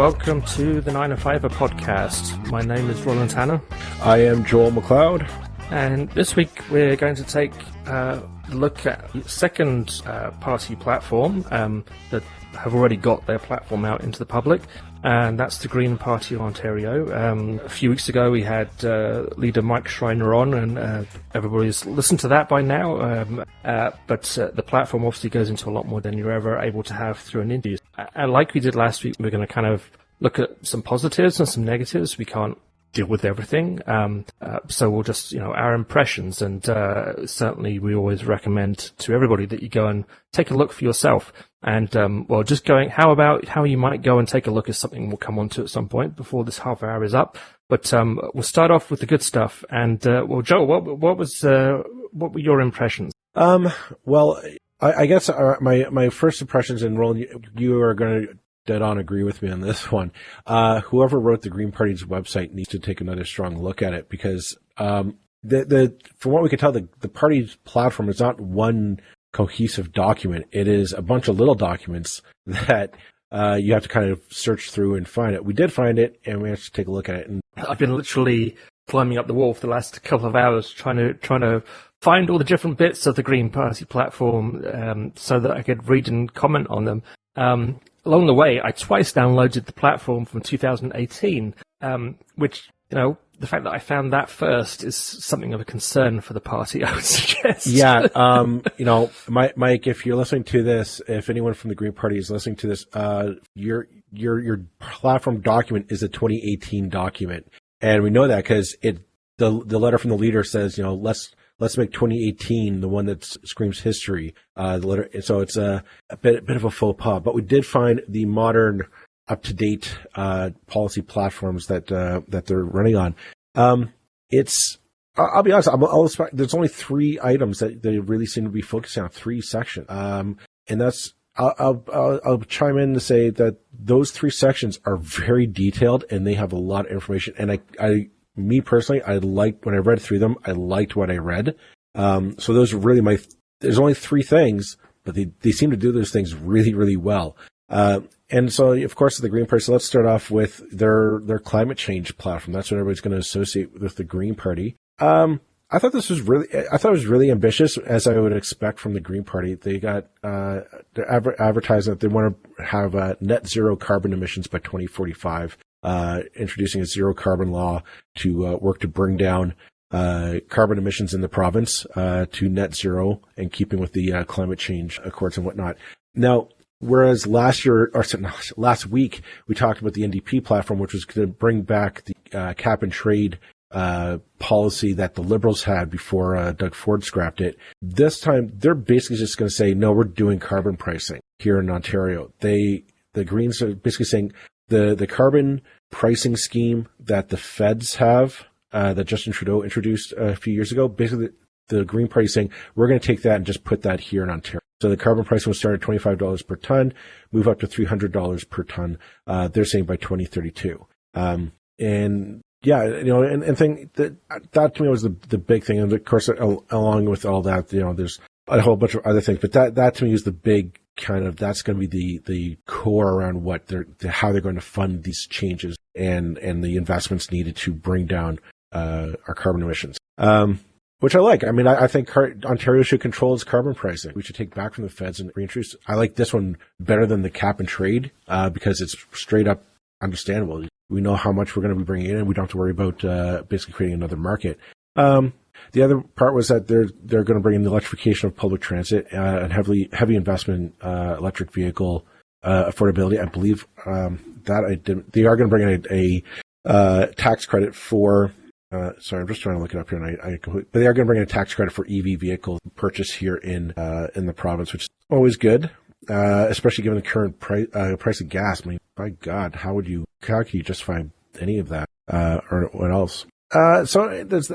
welcome to the 9 to 5 podcast. My name is Roland Tanner. I am Joel McLeod. And this week we're going to take a look at the second party platform that have already got their platform out into the public, and that's the Green Party of Ontario. A few weeks ago we had leader Mike Schreiner on, and everybody's listened to that by now, but the platform obviously goes into a lot more than you're ever able to have through an interview. And like we did last week, we're going to kind of look at some positives and some negatives. We can't deal with everything, so we'll just, our impressions, and certainly we always recommend to everybody that you go and take a look for yourself. And how you might go and take a look is something we'll come on to at some point before this half hour is up. But we'll start off with the good stuff. And Joe, what were your impressions? Well, I guess my first impressions, and Roland, you are going to dead on agree with me on this one. Whoever wrote the Green Party's website needs to take another strong look at it, because from what we can tell, the party's platform is not one cohesive document. It is a bunch of little documents that you have to kind of search through and find it. We did find it, and we have to take a look at it. And I've been literally climbing up the wall for the last couple of hours trying to find all the different bits of the Green Party platform so that I could read and comment on them. Along the way, I twice downloaded the platform from 2018, which, the fact that I found that first is something of a concern for the party, I would suggest. Yeah, Mike, if you're listening to this, if anyone from the Green Party is listening to this, your platform document is a 2018 document, and we know that because the letter from the leader says, let's make 2018 the one that screams history. The letter, so it's a bit of a faux pas, but we did find the modern, up-to-date policy platforms that they're running on. I'll be honest, there's only 3 items that they really seem to be focusing on, 3 sections, and that's. I'll chime in to say that those 3 sections are very detailed and they have a lot of information. And me personally, when I read through them, I liked what I read. So those are really there's only 3 things, but they seem to do those things really, really well. And so, of course, the Green Party. So let's start off with their climate change platform. That's what everybody's going to associate with the Green Party. I thought it was really ambitious, as I would expect from the Green Party. They got, they're advertising that they want to have net zero carbon emissions by 2045. Introducing a zero carbon law to work to bring down carbon emissions in the province to net zero, and keeping with the climate change accords and whatnot. Now, whereas last week we talked about the NDP platform, which was going to bring back the cap and trade policy that the Liberals had before Doug Ford scrapped it. This time, they're basically just going to say, no, we're doing carbon pricing here in Ontario. The Greens are basically saying the carbon pricing scheme that the feds have, that Justin Trudeau introduced a few years ago, basically the Green Party is saying, we're going to take that and just put that here in Ontario. So the carbon pricing will start at $25 per ton, move up to $300 per ton. They're saying by 2032. And yeah, and think that to me was the big thing. And of course, along with all that, there's a whole bunch of other things, but that to me is the big kind of, that's going to be the core around how they're going to fund these changes and the investments needed to bring down our carbon emissions. Which I like. I mean, I think Ontario should control its carbon pricing. We should take back from the feds and reintroduce. I like this one better than the cap and trade, because it's straight up understandable. We know how much we're going to be bringing in, and we don't have to worry about basically creating another market. The other part was that they're going to bring in the electrification of public transit and heavy investment in electric vehicle affordability. I believe they are going to bring in a tax credit for. Sorry, I'm just trying to look it up here, and but they are going to bring in a tax credit for EV vehicle purchase here in the province, which is always good, especially given the current price of gas. I mean, by God, how can you justify any of that, or what else? So there's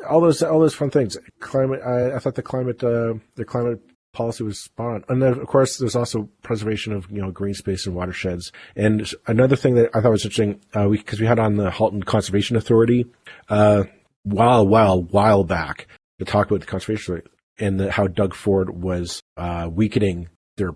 all those fun things. Climate. I thought the climate policy was spot on. And then, of course, there's also preservation of green space and watersheds. And another thing that I thought was interesting, because we had on the Halton Conservation Authority while back to talk about the conservation and how Doug Ford was weakening their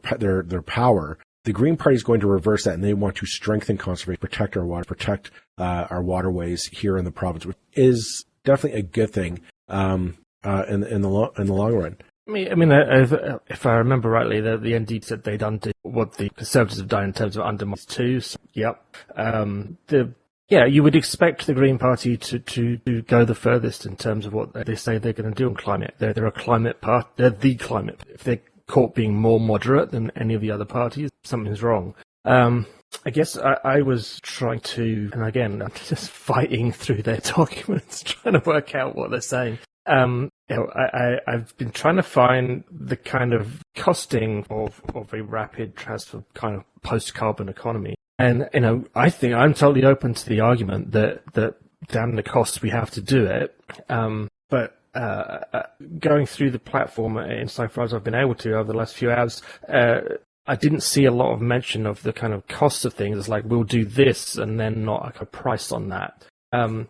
power. the Green Party is going to reverse that, and they want to strengthen conservation, protect our water, protect our waterways here in the province, which is definitely a good thing in the long run. If I remember rightly, the ND said they'd undo what the Conservatives have done in terms of undermine too. So, yep. You would expect the Green Party to go the furthest in terms of what they say they're going to do on climate. They're a climate party. They're the climate. If they're caught being more moderate than any of the other parties, something's wrong. I guess I was trying to, and again, I'm just fighting through their documents, trying to work out what they're saying. I've been trying to find the kind of costing of a rapid transfer kind of post-carbon economy. And, I think I'm totally open to the argument that damn the costs, we have to do it. But going through the platform insofar as I've been able to over the last few hours, I didn't see a lot of mention of the kind of costs of things. It's like, we'll do this and then not like a price on that. And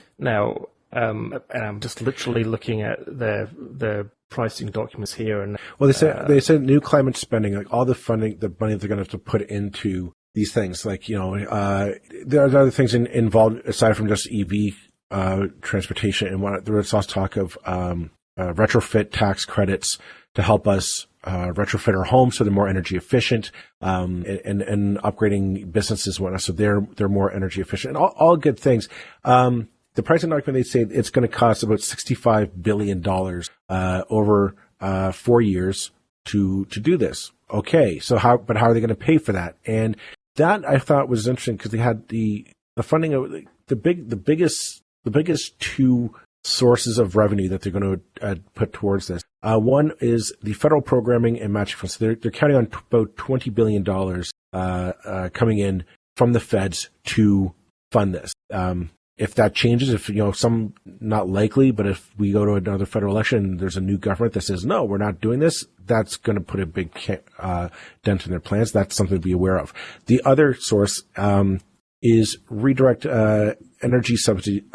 I'm just literally looking at their pricing documents here. And well, they say new climate spending, like all the funding, the money they're going to have to put into these things, like there are other things involved aside from just EV transportation and what. There was also talk of retrofit tax credits to help us retrofit our homes so they're more energy efficient, and upgrading businesses and whatnot so they're more energy efficient, and all good things. The pricing document, they say it's going to cost about $65 billion over 4 years to do this. Okay, so how are they going to pay for that? And that I thought was interesting because they had the funding of the biggest two sources of revenue that they're going to put towards this. One is the federal programming and matching funds. So they're counting on about $20 billion coming in from the feds to fund this. If that changes, if some not likely, but if we go to another federal election and there's a new government that says no, we're not doing this, that's going to put a big dent in their plans. That's something to be aware of. The other source is redirect energy subsidies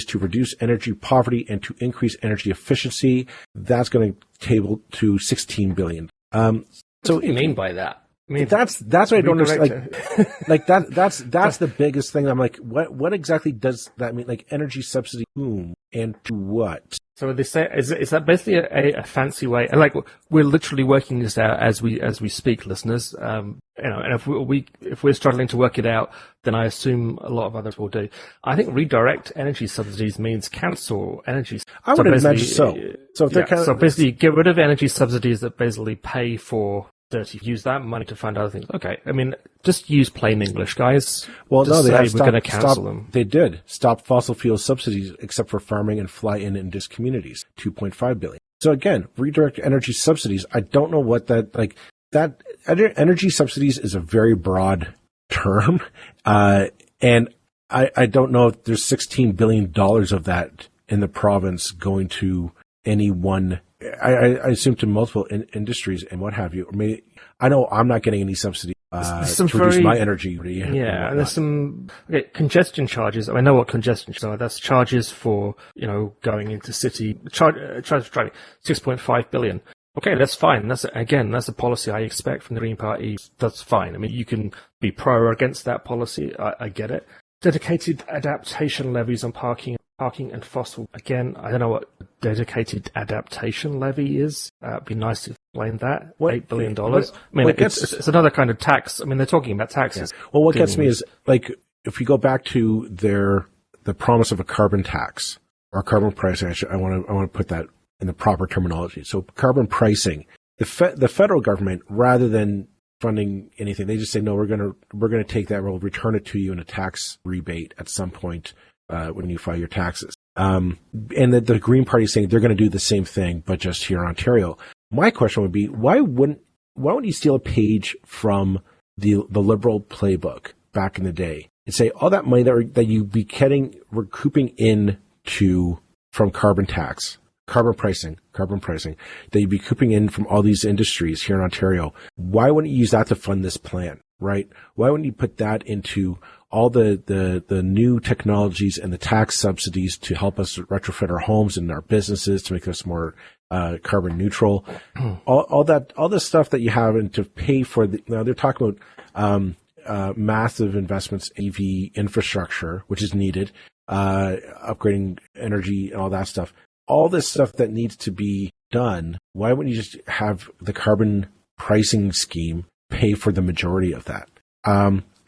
to reduce energy poverty and to increase energy efficiency. That's going to table to $16 billion. So what do you mean by that? I mean, that's what I don't understand. Like that's the biggest thing. I'm like, what exactly does that mean? Like energy subsidy, whom and to what? So they say is that basically a fancy way? And like we're literally working this out as we speak, listeners. And if we're struggling to work it out, then I assume a lot of others will do. I think redirect energy subsidies means cancel energy. I would imagine so. So basically get rid of energy subsidies that basically pay for. Use that money to fund other things. Okay, I mean, just use plain English, guys. Well, no, we're going to cancel them. They did stop fossil fuel subsidies, except for farming and fly-in and disc communities, $2.5 billion. So again, redirect energy subsidies. I don't know what that energy subsidies is a very broad term, and I don't know if there's $16 billion of that in the province going to any one. I assume to multiple industries and what have you. I mean, I know I'm not getting any subsidy to reduce my energy. Yeah, and there's some congestion charges. I know what congestion charges are. That's charges for going into city. Charges for driving. $6.5 billion. Okay, that's fine. That's a policy I expect from the Green Party. That's fine. I mean, you can be pro or against that policy. I get it. Dedicated adaptation levies on parking and fossil. Again, I don't know what dedicated adaptation levy is. It'd be nice to explain that. $8 billion. It's another kind of tax. I mean, they're talking about taxes. Yeah. Well, what gets me is, like, if we go back to the promise of a carbon tax or carbon pricing, I want to put that in the proper terminology. So carbon pricing, the federal government, rather than funding anything, they just say, no, we're going to take that, we'll return it to you in a tax rebate at some point when you file your taxes. And the Green Party is saying they're going to do the same thing, but just here in Ontario. My question would be, why wouldn't you steal a page from the Liberal playbook back in the day and say all that money that you'd be recouping from carbon tax, carbon pricing, that you'd be couping in from all these industries here in Ontario, why wouldn't you use that to fund this plan, right? Why wouldn't you put that into all the new technologies and the tax subsidies to help us retrofit our homes and our businesses to make us more carbon neutral. all this stuff that you have, and to pay for now they're talking about massive investments in EV infrastructure, which is needed, upgrading energy and all that stuff. All this stuff that needs to be done, why wouldn't you just have the carbon pricing scheme pay for the majority of that?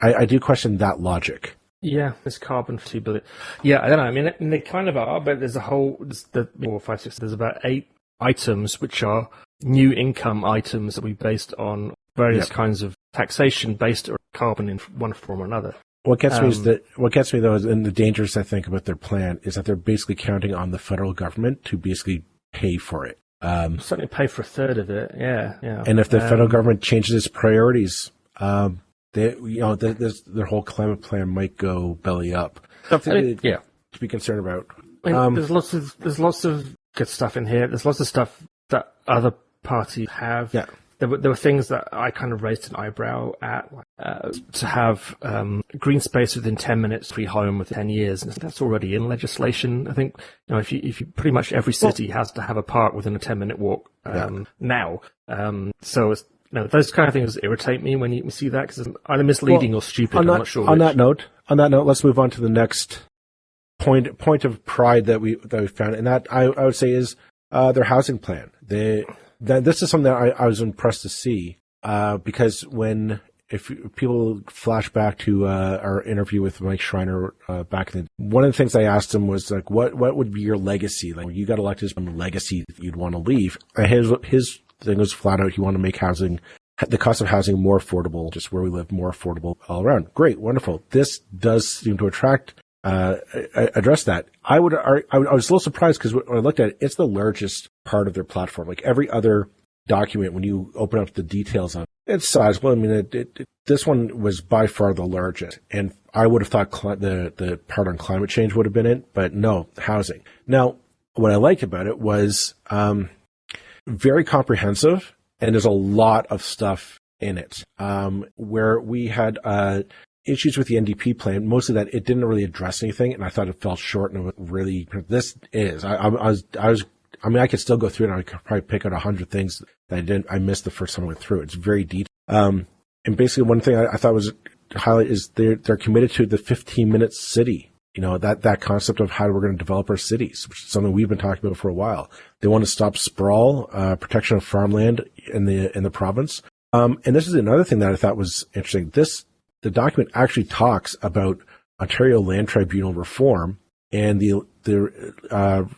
I do question that logic. Yeah, it's carbon for 2 billion. Yeah, I don't know. I mean, they kind of are, but there's a whole, there's about 8 items which are new income items that we based on various kinds of taxation based on carbon in one form or another. What gets me though, is, and the dangers I think about their plan, is that they're basically counting on the federal government to basically pay for it. Certainly pay for a third of it. Yeah. And if the federal government changes its priorities, their whole climate plan might go belly up. Something to be concerned about. There's lots of good stuff in here. There's lots of stuff that other parties have. Yeah. There were things that I kind of raised an eyebrow at, to have green space within 10 minutes, free home within 10 years. And that's already in legislation. I think, if you pretty much every city has to have a park within a 10-minute walk now. So it's, those kind of things irritate me when you see that, because it's either misleading or stupid. I'm not sure. On that note, let's move on to the next point of pride that we found, and that I would say is their housing plan. This is something that I was impressed to see, because if people flash back to our interview with Mike Schreiner back then, one of the things I asked him was like, what would be your legacy? Like, when you got elected, is one legacy that you'd want to leave? And his thing was flat out, he wanted to make the cost of housing more affordable, just where we live, more affordable all around. Great, wonderful. This does seem to address that. I was a little surprised, because when I looked at it, it's the largest part of their platform. Like every other document, when you open up the details on it, it's sizable. I mean, this one was by far the largest, and I would have thought the part on climate change would have been it, but no, housing. Now, what I liked about it was very comprehensive, and there's a lot of stuff in it. Where we had issues with the NDP plan, mostly that it didn't really address anything, and I thought it fell short. And it really, I could still go through it, and I could probably pick out 100 things that I missed the first time I went through it. It's very detailed. And basically, one thing I thought was highlight is they're committed to the 15-minute city. That concept of how we're going to develop our cities, which is something we've been talking about for a while. They want to stop sprawl, protection of farmland in the province. And this is another thing that I thought was interesting. The document actually talks about Ontario Land Tribunal reform and the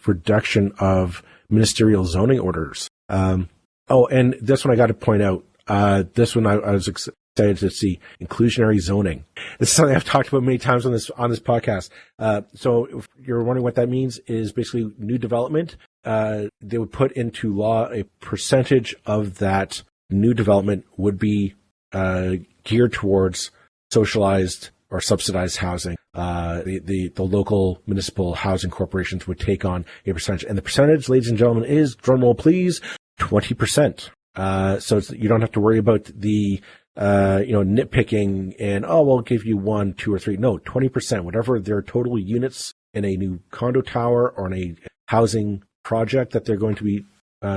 reduction of ministerial zoning orders. And this one I got to point out. This one I was excited to see, inclusionary zoning. This is something I've talked about many times on this podcast. So if you're wondering what that means, is basically new development. They would put into law a percentage of that new development would be geared towards socialized or subsidized housing. The local municipal housing corporations would take on a percentage, and the percentage, ladies and gentlemen, is, drumroll please, 20%. So you don't have to worry about the nitpicking and, we'll give you 1, 2, or 3. No, 20%, whatever their total units in a new condo tower or in a housing project that they're going to be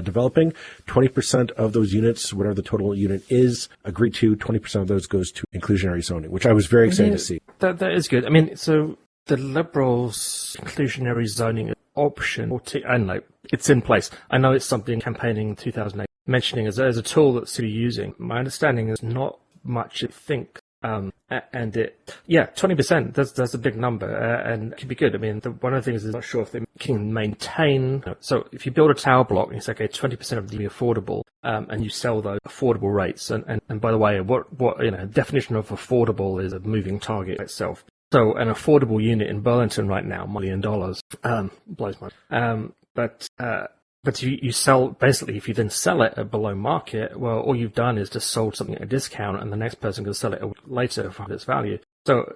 developing, 20% of those units, whatever the total unit is, agreed to, 20% of those goes to inclusionary zoning, which I was very excited to see. That is good. I mean, so the Liberals' inclusionary zoning option, it's in place. I know it's something campaigning in 2008, mentioning as a tool that City using. My understanding is not much, I think. And 20%, that's a big number, and it could be good. I mean, one of the things is, I'm not sure if they can maintain. So if you build a tower block and you say, okay, 20% of the affordable, and you sell those affordable rates, and by the way, what definition of affordable is a moving target itself. So an affordable unit in Burlington right now, $1 million, blows my But you sell, basically, if you then sell it at below market, well, all you've done is just sold something at a discount, and the next person can sell it a week later for its value. So,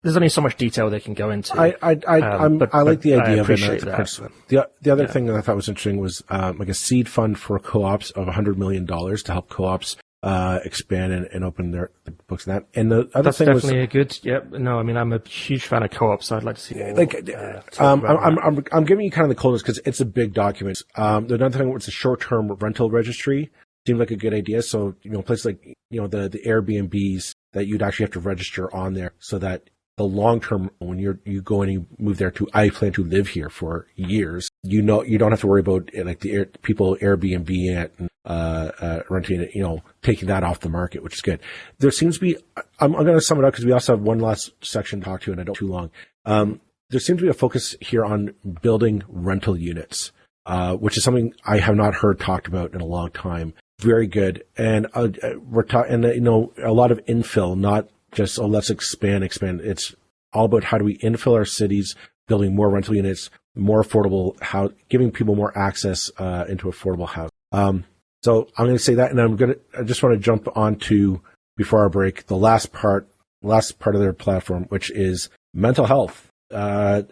there's only so much detail they can go into. I like the idea of it. The other Yeah. thing that I thought was interesting was like a seed fund for co-ops of $100 million to help co-ops expand and open their books and that. And the other That's thing was definitely a good. Yep. No, I mean I'm a huge fan of co-ops, so I'd like to see more. I'm giving you kind of the coldest because it's a big document. The another thing was the short-term rental registry seemed like a good idea. So places like the Airbnbs that you'd actually have to register on there, so that the long term, when you go and you move there I plan to live here for years. You don't have to worry about like the people Airbnb it and renting it. Taking that off the market, which is good. There seems to be. I'm going to sum it up because we also have one last section to talk to, and I don't too long. There seems to be a focus here on building rental units, which is something I have not heard talked about in a long time. Very good, and we're talking, a lot of infill, not just let's expand. It's all about how do we infill our cities, building more rental units, more affordable giving people more access into affordable housing. So I'm going to say that, and I just want to jump on to, before our break, the last part of their platform, which is mental health. I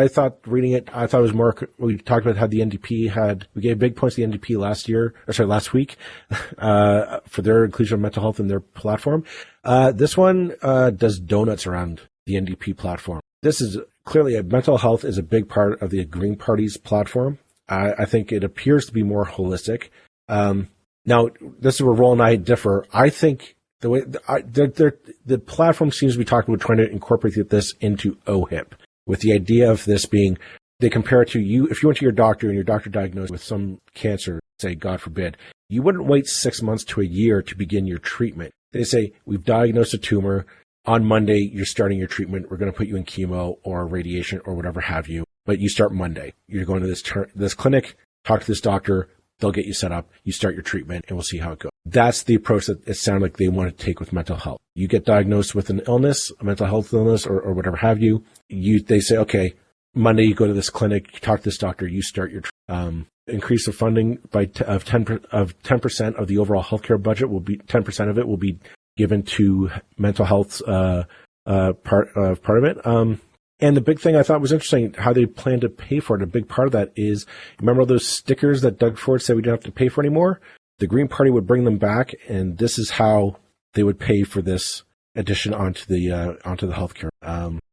thought reading it, I thought it was more, we talked about how the NDP we gave big points to the NDP last week, for their inclusion of mental health in their platform. This one, does donuts around the NDP platform. This is clearly mental health is a big part of the Green Party's platform. I think it appears to be more holistic. Now, this is where Roll and I differ. I think the way the platform seems to be talking about trying to incorporate this into OHIP, with the idea of this being, they compare it to if you went to your doctor and your doctor diagnosed with some cancer, say, God forbid, you wouldn't wait 6 months to a year to begin your treatment. They say, we've diagnosed a tumor. On Monday, you're starting your treatment. We're going to put you in chemo or radiation or whatever have you. But you start Monday. You're going to this clinic, talk to this doctor. They'll get you set up. You start your treatment, and we'll see how it goes. That's the approach that it sounded like they want to take with mental health. You get diagnosed with an illness, a mental health illness, or whatever have you. They say, okay, Monday you go to this clinic, you talk to this doctor, you start your increase the funding of 10% of the overall healthcare budget will be 10% of it will be given to mental health part of it. And the big thing I thought was interesting, how they plan to pay for it. A big part of that is, remember those stickers that Doug Ford said we don't have to pay for anymore? The Green Party would bring them back, and this is how they would pay for this addition onto the healthcare,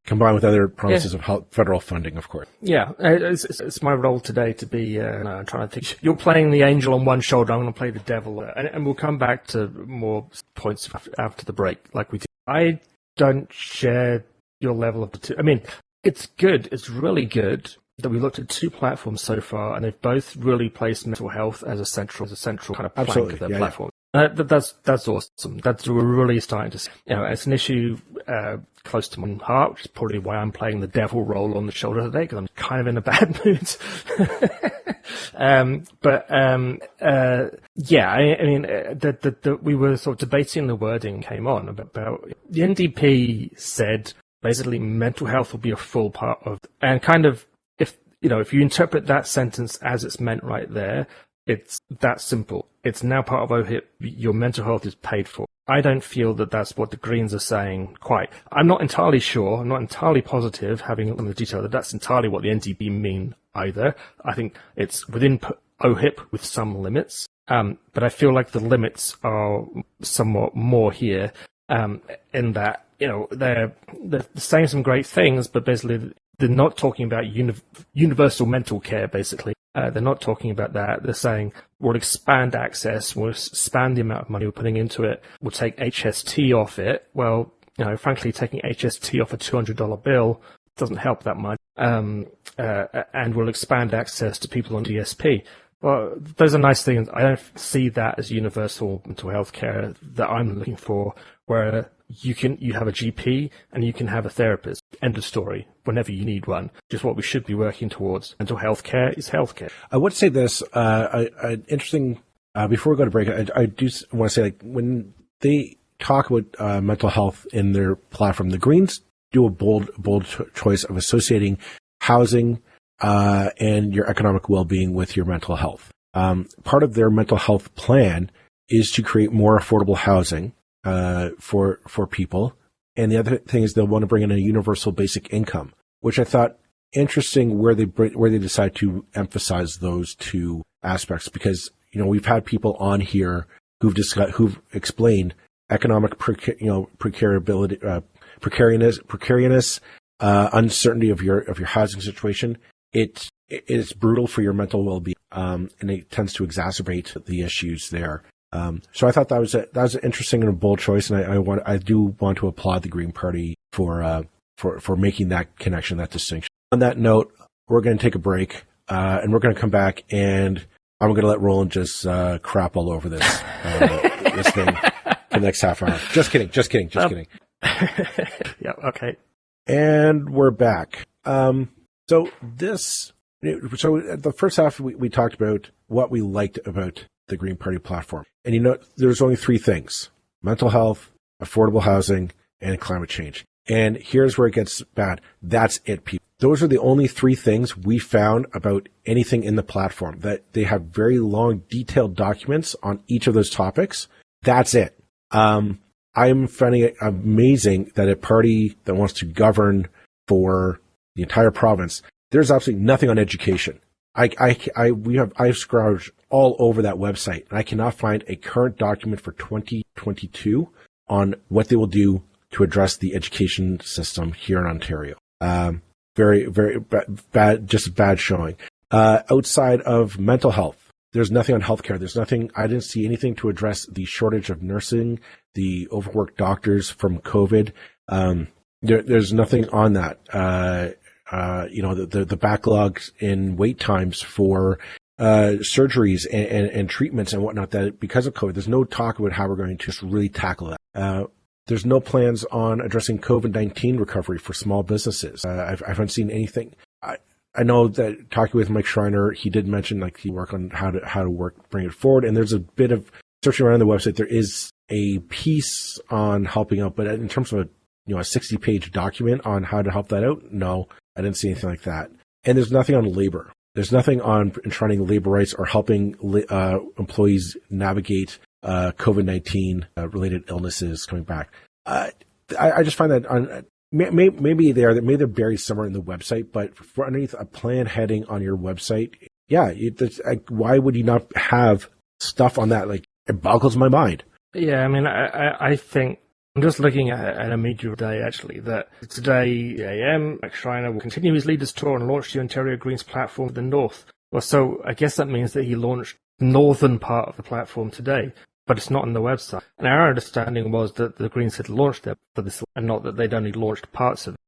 combined with other promises of federal funding, of course. Yeah, it's my role today to be trying to think. You're playing the angel on one shoulder. I'm going to play the devil, and we'll come back to more points after the break, like we did. I don't share your level of I mean, it's good. It's really good that we looked at two platforms so far, and they've both really placed mental health as a central kind of plank of their platform. That's awesome. We're really starting to see. It's an issue close to my heart, which is probably why I'm playing the devil role on the shoulder today, because I'm kind of in a bad mood. We were sort of debating the wording came on about the NDP said basically mental health will be a full part of, and kind of if you interpret that sentence as it's meant right there, it's that simple. It's now part of OHIP. Your mental health is paid for. I don't feel that that's what the Greens are saying quite. I'm not entirely sure. I'm not entirely positive, having looked at the detail, that that's entirely what the NDP mean either. I think it's within OHIP with some limits. But I feel like the limits are somewhat more here, in that, they're saying some great things, but basically they're not talking about universal mental care, basically. They're not talking about that. They're saying we'll expand access, we'll expand the amount of money we're putting into it, we'll take HST off it. Well, frankly, taking HST off a $200 bill doesn't help that much. And we'll expand access to people on DSP. Well, those are nice things. I don't see that as universal mental health care that I'm looking for, where you have a GP and you can have a therapist. End of story. Whenever you need one, just what we should be working towards. Mental health care is healthcare. I would say this, interesting, before we go to break, I do want to say, like, when they talk about mental health in their platform, the Greens do a bold choice of associating housing and your economic well-being with your mental health. Part of their mental health plan is to create more affordable housing for people. And the other thing is they'll want to bring in a universal basic income, which I thought interesting where they decide to emphasize those two aspects, because we've had people on here who've explained economic precariousness, uncertainty of your housing situation. It's brutal for your mental well-being, and it tends to exacerbate the issues there. So I thought that was an interesting and a bold choice, and I do want to applaud the Green Party for making that connection, that distinction. On that note, we're going to take a break, and we're going to come back, and I'm going to let Roland just crap all over this this thing for the next half hour. Just kidding. Yeah. Okay. And we're back. So the first half we talked about what we liked about the Green Party platform. And there's only three things: mental health, affordable housing, and climate change. And here's where it gets bad. That's it, people. Those are the only three things we found about anything in the platform, that they have very long, detailed documents on each of those topics. That's it. I'm finding it amazing that a party that wants to govern for the entire province, there's absolutely nothing on education. I've scrounged all over that website, and I cannot find a current document for 2022 on what they will do to address the education system here in Ontario. Very, very bad, just bad showing. Outside of mental health, there's nothing on healthcare. I didn't see anything to address the shortage of nursing, the overworked doctors from COVID. There's nothing on that. The backlogs in wait times for surgeries and treatments and whatnot, that because of COVID, there's no talk about how we're going to just really tackle that. There's no plans on addressing COVID-19 recovery for small businesses. I haven't seen anything. I know that talking with Mike Schreiner, he did mention he work on how to bring it forward. And there's a bit of searching around the website. There is a piece on helping out, but in terms of a 60-page document on how to help that out, no, I didn't see anything like that. And there's nothing on labor. There's nothing on enshrining labor rights or helping employees navigate COVID-19 related illnesses coming back. I just find that maybe they're buried somewhere in the website, but for underneath a plan heading on your website, why would you not have stuff on that? It boggles my mind. Yeah, I mean, I think I'm just looking at a media today, actually, that today, AM, Mike Schreiner will continue his leaders tour and launch the Ontario Greens platform to the north. Well, so I guess that means that he launched the northern part of the platform today, but it's not on the website. And our understanding was that the Greens had launched it for this, and not that they'd only launched parts of it.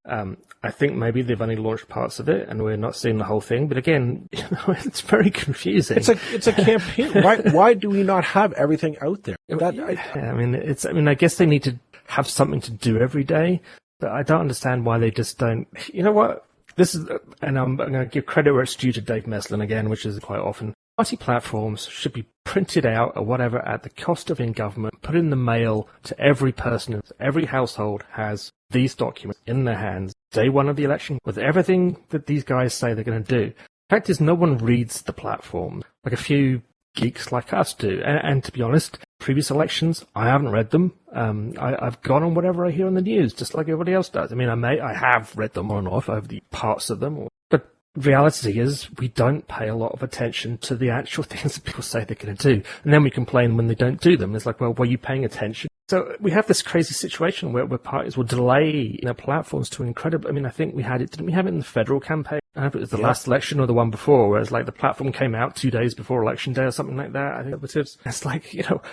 I think maybe they've only launched parts of it, and we're not seeing the whole thing. But again, it's very confusing. It's a campaign. Why do we not have everything out there? I guess they need to have something to do every day, but I don't understand why they just don't. You know what? This is, and I'm going to give credit where it's due to Dave Meslin again, which is quite often. Party platforms should be printed out or whatever at the cost of in government, put in the mail to every person. Every household has these documents in their hands day one of the election with everything that these guys say they're going to do. The fact is, no one reads the platform like a few geeks like us do. And to be honest, previous elections, I haven't read them. I've gone on whatever I hear on the news, just like everybody else does. I mean, I have read them on and off over the parts of them, but reality is we don't pay a lot of attention to the actual things that people say they're going to do. And then we complain when they don't do them. It's like, well, were you paying attention? So we have this crazy situation where parties will delay their platforms to incredible. I mean, I think didn't we have it in the federal campaign? I don't know if it was the last election or the one before, where it's the platform came out 2 days before election day or something like that. I think it was. It's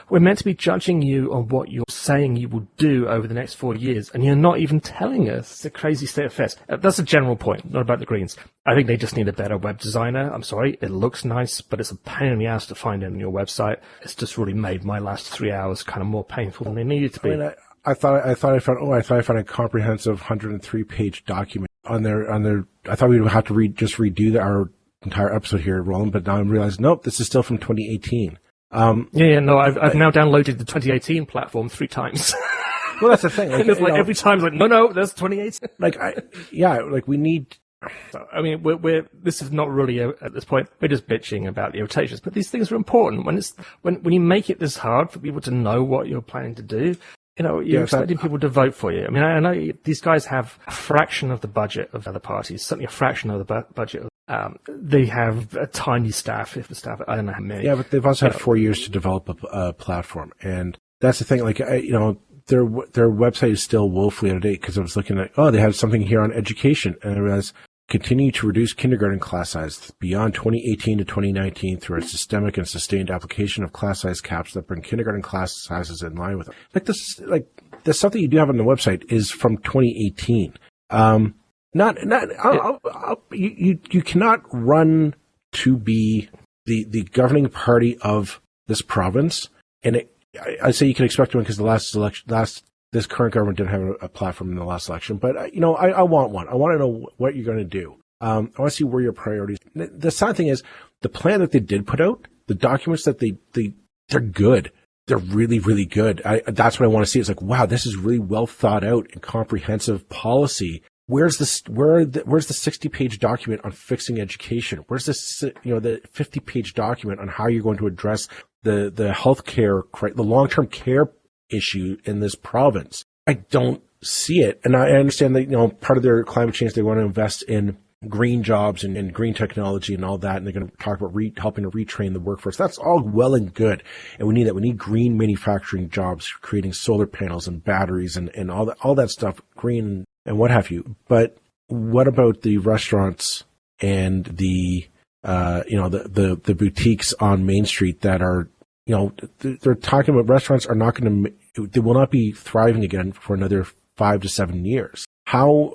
we're meant to be judging you on what you're saying you will do over the next 4 years, and you're not even telling us. It's a crazy state of affairs. That's a general point, not about the Greens. I think they just need a better web designer. I'm sorry, it looks nice, but it's a pain in the ass to find it on your website. It's just really made my last 3 hours kind of more painful than they needed to be. I thought I found a comprehensive 103-page document on their. I thought we would have to redo our entire episode here, Roland, but now I'm realizing, nope, this is still from 2018. I've now downloaded the 2018 platform 3 times. Well, that's the thing. Every time, no, that's 2018. We need. I mean, this is not really at this point. We're just bitching about the rotations, but these things are important. When you make it this hard for people to know what you're planning to do, you're expecting people to vote for you. I mean, I know these guys have a fraction of the budget of other parties, certainly a fraction of the budget of They have a tiny staff, if the staff, I don't know how many. Yeah, but they've also had 4 years to develop a platform, and that's the thing. Like, their website is still woefully out of date, because I was looking at, they have something here on education, and it was continue to reduce kindergarten class size beyond 2018 to 2019 through a systemic and sustained application of class size caps that bring kindergarten class sizes in line with it. Like this, like the stuff that you do have on the website is from 2018. You cannot run to be the governing party of this province, and I say you can expect one because this current government didn't have a platform in the last election, but I want one. I want to know what you're going to do. I want to see where your priorities. The sad thing is the plan that they did put out, the documents that they're good. They're really, really good. That's what I want to see. It's like, wow, this is really well thought out and comprehensive policy. Where's the 60-page document on fixing education? Where's the 50-page document on how you're going to address the healthcare, the long-term care issue in this province? I don't see it. And I understand that, part of their climate change, they want to invest in green jobs and green technology and all that. And they're going to talk about helping to retrain the workforce. That's all well and good. And we need that. We need green manufacturing jobs, creating solar panels and batteries and all that stuff, green and what have you. But what about the restaurants and the boutiques on Main Street that are, they're talking about restaurants are not going to, they will not be thriving again for another 5 to 7 years. How,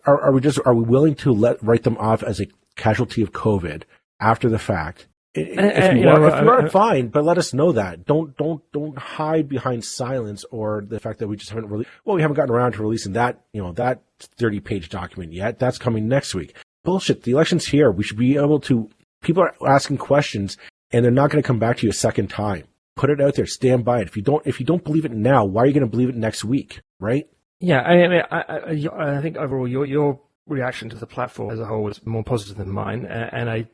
are we willing to write them off as a casualty of COVID after the fact? If you are, fine, but let us know that. Don't hide behind silence or the fact that we just haven't we haven't gotten around to releasing that 30-page document yet. That's coming next week. Bullshit. The election's here. We should be able to, people are asking questions and they're not going to come back to you a second time. Put it out there. Stand by it. If you don't believe it now, why are you going to believe it next week? Right? Yeah. I think overall your reaction to the platform as a whole was more positive than mine. And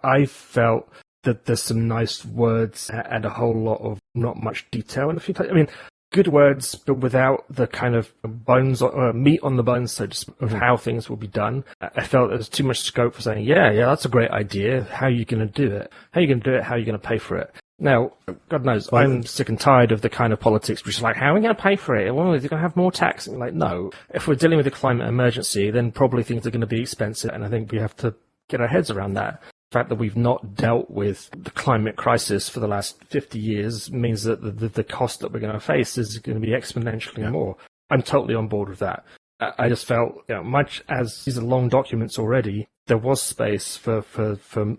I felt that there's some nice words and a whole lot of not much detail in a few places. I mean, good words, but without the kind of bones or meat on the bones, so to speak, of how things will be done. I felt there's too much scope for saying, yeah, that's a great idea. How are you going to do it? How are you going to do it? How are you going to pay for it? Now, God knows, I'm sick and tired of the kind of politics which is like, how are we going to pay for it? Well, is it going to have more tax? And like, no. If we're dealing with a climate emergency, then probably things are going to be expensive, and I think we have to get our heads around that. The fact that we've not dealt with the climate crisis for the last 50 years means that the cost that we're going to face is going to be exponentially more. I'm totally on board with that. I just felt, much as these are long documents already, there was space for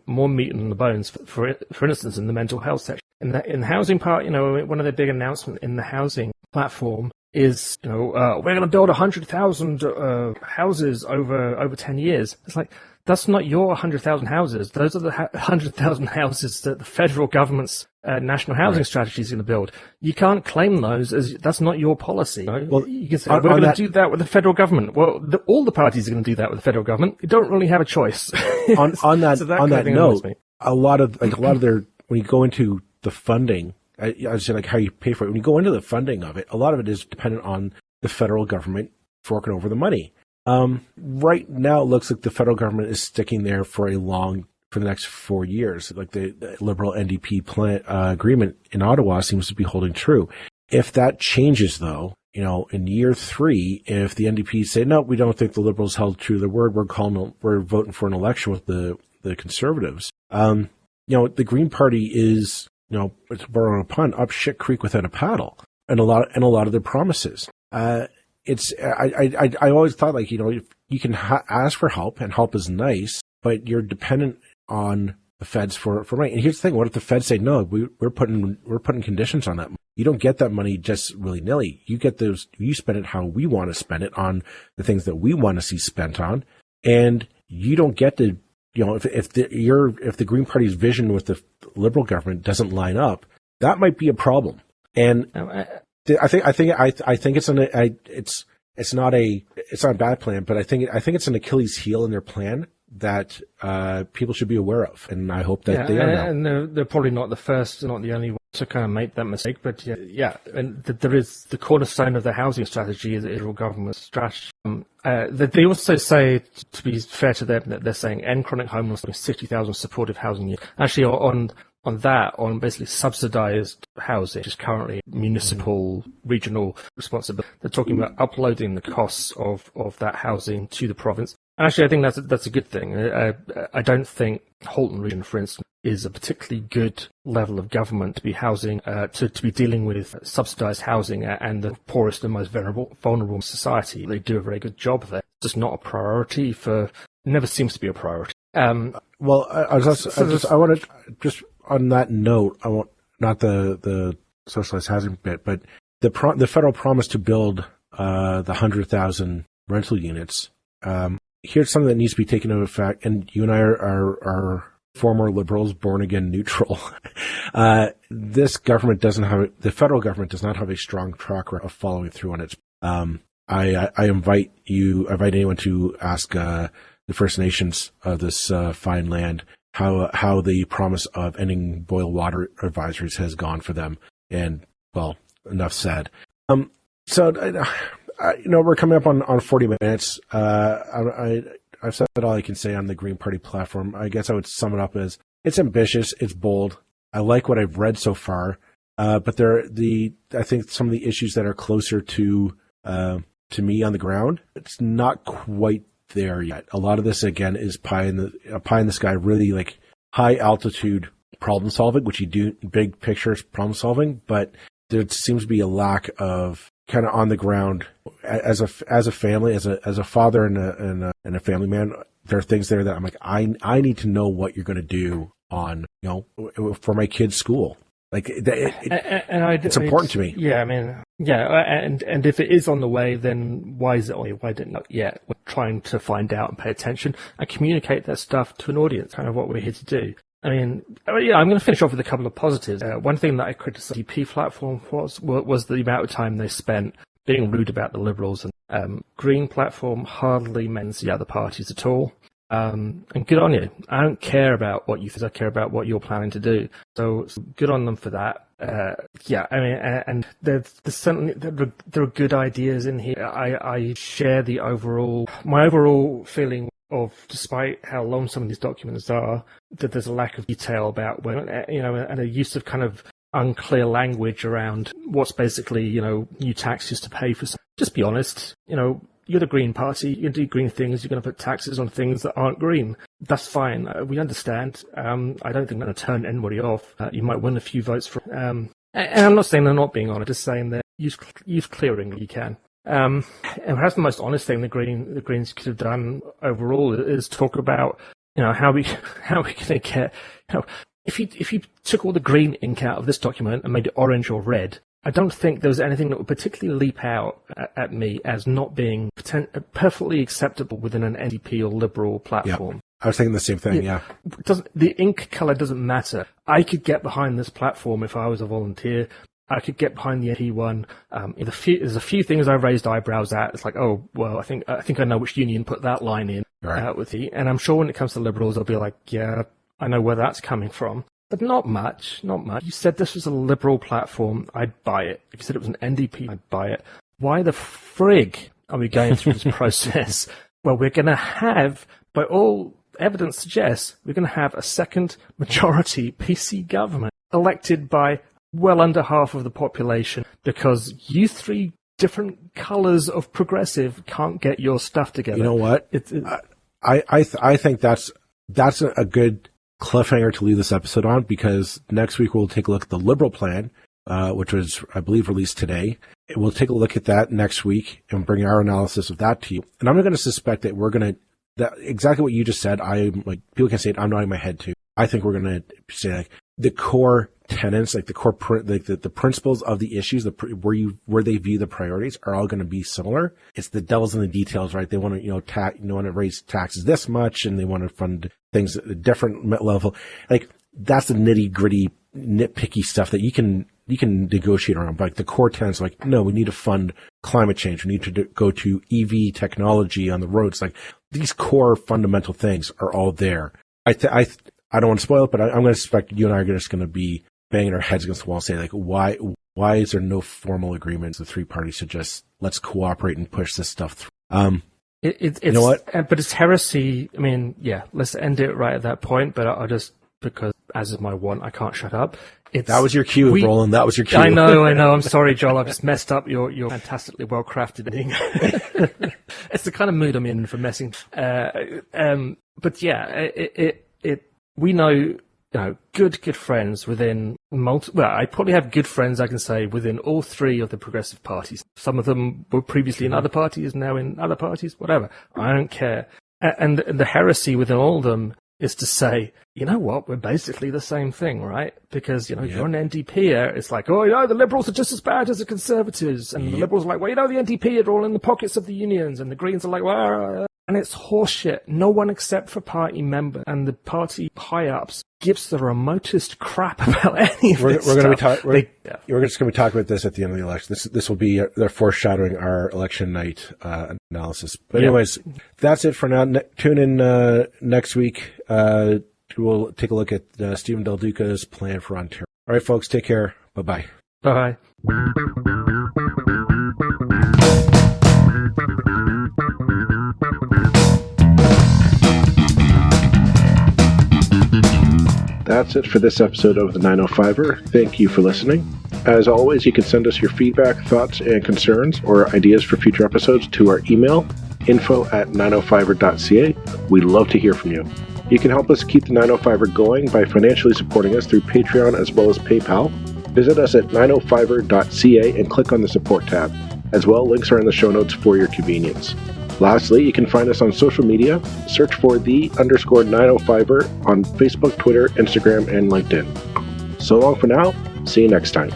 more meat on the bones, for instance, in the mental health section. In the housing part, one of the big announcements in the housing platform is, we're going to build 100,000 houses over 10 years. It's like, that's not your 100,000 houses. Those are the 100,000 houses that the federal government's national housing strategy is going to build. You can't claim those as that's not your policy. Well, you can say, we're going to do that with the federal government. Well, all the parties are going to do that with the federal government. You don't really have a choice. On that note, a lot of their, when you go into the funding, I would say like how you pay for it. When you go into the funding of it, a lot of it is dependent on the federal government forking over the money. Right now, it looks like the federal government is sticking there for the next 4 years. Like the Liberal NDP plan, agreement in Ottawa seems to be holding true. If that changes, though, in year 3, if the NDP say, no, we don't think the Liberals held true to their word, we're voting for an election with the Conservatives. The Green Party is, to borrow a pun, up shit creek without a paddle, and a lot of their promises. I always thought, like, if you can ask for help, and help is nice, but you're dependent on the feds for money. And here's the thing: what if the feds say, no, we're putting conditions on that? You don't get that money just willy nilly. You get those. You spend it how we want to spend it, on the things that we want to see spent on, and you don't get to. If the Green Party's vision with the Liberal government doesn't line up, that might be a problem. And I think it's not a bad plan, but I think it's an Achilles heel in their plan that people should be aware of, and I hope that they are now. And they're probably not the first, not the only one to kind of make that mistake. But and there is the cornerstone of the housing strategy is the federal government strategy. They also say, to be fair to them, that they're saying end chronic homelessness, 60,000 supportive housing units. Actually, on basically subsidized housing, which is currently municipal, regional responsibility. They're talking about uploading the costs of that housing to the province. And actually, I think that's a good thing. I don't think Halton Region, for instance, is a particularly good level of government to be housing, to be dealing with subsidized housing and the poorest and most vulnerable in society. They do a very good job there. It's just not a priority never seems to be a priority. Well, I want to on that note, I want not the socialized housing bit, but the federal promise to build the 100,000 rental units. Here's something that needs to be taken into effect, and you and I are former liberals, born again neutral. The federal government does not have a strong track record of following through on its. I invite anyone to ask the First Nations of this fine land how the promise of ending boil water advisories has gone for them. And, well, enough said. So, we're coming up on 40 minutes. I've said all I can say on the Green Party platform. I guess I would sum it up as it's ambitious, it's bold. I like what I've read so far. But I think some of the issues that are closer to me on the ground, it's not quite there yet. A lot of this again is pie in the sky, really like high altitude problem solving, which you do big picture problem solving, but there seems to be a lack of kind of on the ground as a family, as a father and a family man. There are things there that I'm like, I need to know what you're going to do on, for my kid's school. Like it's important to me. Yeah, I mean, and if it is on the way, then why is it on the way? Why didn't it yet? We're trying to find out and pay attention and communicate that stuff to an audience. Kind of what we're here to do. I mean, I'm going to finish off with a couple of positives. One thing that I criticized the DP platform was the amount of time they spent being rude about the Liberals, and Green platform hardly mentions the other parties at all. And good on you. I don't care about what you think. I care about what you're planning to do. So good on them for that. I mean, and there's certainly there are good ideas in here. I share my overall feeling of, despite how long some of these documents are, that there's a lack of detail about when, and a use of kind of unclear language around what's basically, new taxes to pay for. Just be honest, you're the Green Party, you do green things, you're going to put taxes on things that aren't green. That's fine. We understand. I don't think they're going to turn anybody off. You might win a few votes from. And I'm not saying they're not being honest, just saying that use clearing you can. And perhaps the most honest thing the Greens could have done overall is talk about, how we going to get, if you took all the green ink out of this document and made it orange or red, I don't think there was anything that would particularly leap out at me as not being perfectly acceptable within an NDP or Liberal platform. Yeah, I was thinking the same thing, yeah. The ink colour doesn't matter. I could get behind this platform if I was a volunteer. I could get behind the NDP one. There's a few things I've raised eyebrows at. It's like, oh, well, I think I know which union put that line in with you. And I'm sure when it comes to Liberals, I'll be like, yeah, I know where that's coming from. But not much. You said this was a Liberal platform, I'd buy it. If you said it was an NDP, I'd buy it. Why the frig are we going through this process? Well, we're going to have, by all evidence suggests, we're going to have a second majority PC government elected by well under half of the population because you three different colours of progressive can't get your stuff together. You know what? I think that's a good cliffhanger to leave this episode on, because next week we'll take a look at the Liberal plan, which was, I believe, released today. We'll take a look at that next week and bring our analysis of that to you. And I'm not going to suspect that we're going to, that exactly what you just said, people can say it, I'm nodding my head to. I think we're going to say like the core tenets, like the core, the principles of the issues, where they view the priorities are all going to be similar. It's the devil's in the details, right? They want to, want to raise taxes this much, and they want to fund things at a different level. Like that's the nitty gritty, nitpicky stuff that you can negotiate around. But like the core tenets, like, no, we need to fund climate change. We need to go to EV technology on the roads. Like these core fundamental things are all there. I don't want to spoil it, but I'm going to suspect you and I are just going to be banging our heads against the wall, saying like, why is there no formal agreement? The three parties to just let's cooperate and push this stuff through. It's, you know what? But it's heresy. I mean, yeah, let's end it right at that point. But I'll just, because as is my want, I can't shut up. That was your cue, Roland. That was your cue. I know. I'm sorry, Joel. I've just messed up your fantastically well-crafted thing. It's the kind of mood I'm in for messing. But yeah, we know, good friends within well, I probably have good friends, I can say, within all three of the progressive parties. Some of them were previously in other parties, now in other parties, whatever. I don't care. And the heresy within all of them is to say, you know what, we're basically the same thing, right? Because, if you're an NDPer, it's like, the Liberals are just as bad as the Conservatives. And the Liberals are like, the NDP are all in the pockets of the unions. And the Greens are like, and it's horseshit. No one except for party members and the party high-ups gives the remotest crap about any of this We're stuff. We're just going to be talking about this at the end of the election. This will be they're foreshadowing our election night analysis. But anyways, that's it for now. Tune in next week. We'll take a look at Stephen Del Duca's plan for Ontario. All right, folks, take care. Bye-bye. Bye. That's it for this episode of the 905er. Thank you for listening. As always, you can send us your feedback, thoughts, and concerns or ideas for future episodes to our email, info@905er.ca. We'd love to hear from you. You can help us keep the 905er going by financially supporting us through Patreon as well as PayPal. Visit us at 905er.ca and click on the support tab. As well, links are in the show notes for your convenience. Lastly, you can find us on social media. Search for _905er on Facebook, Twitter, Instagram, and LinkedIn. So long for now. See you next time.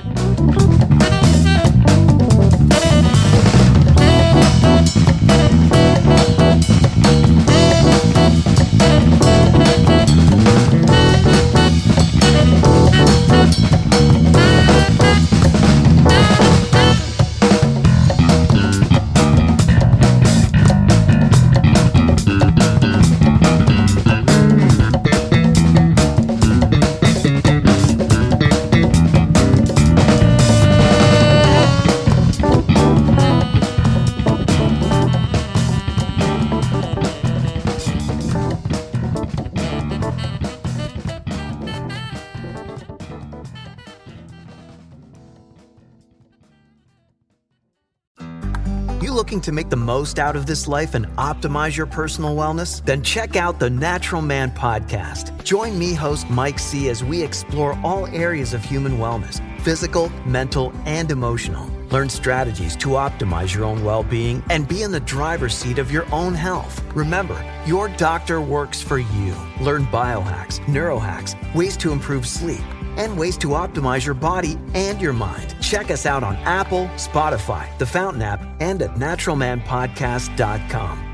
Looking to make the most out of this life and optimize your personal wellness? Then check out the Natural Man Podcast. Join me, host Mike C., as we explore all areas of human wellness, physical, mental, and emotional. Learn strategies to optimize your own well-being and be in the driver's seat of your own health. Remember, your doctor works for you. Learn biohacks, neurohacks, ways to improve sleep, and ways to optimize your body and your mind. Check us out on Apple, Spotify, the Fountain app, and at naturalmanpodcast.com.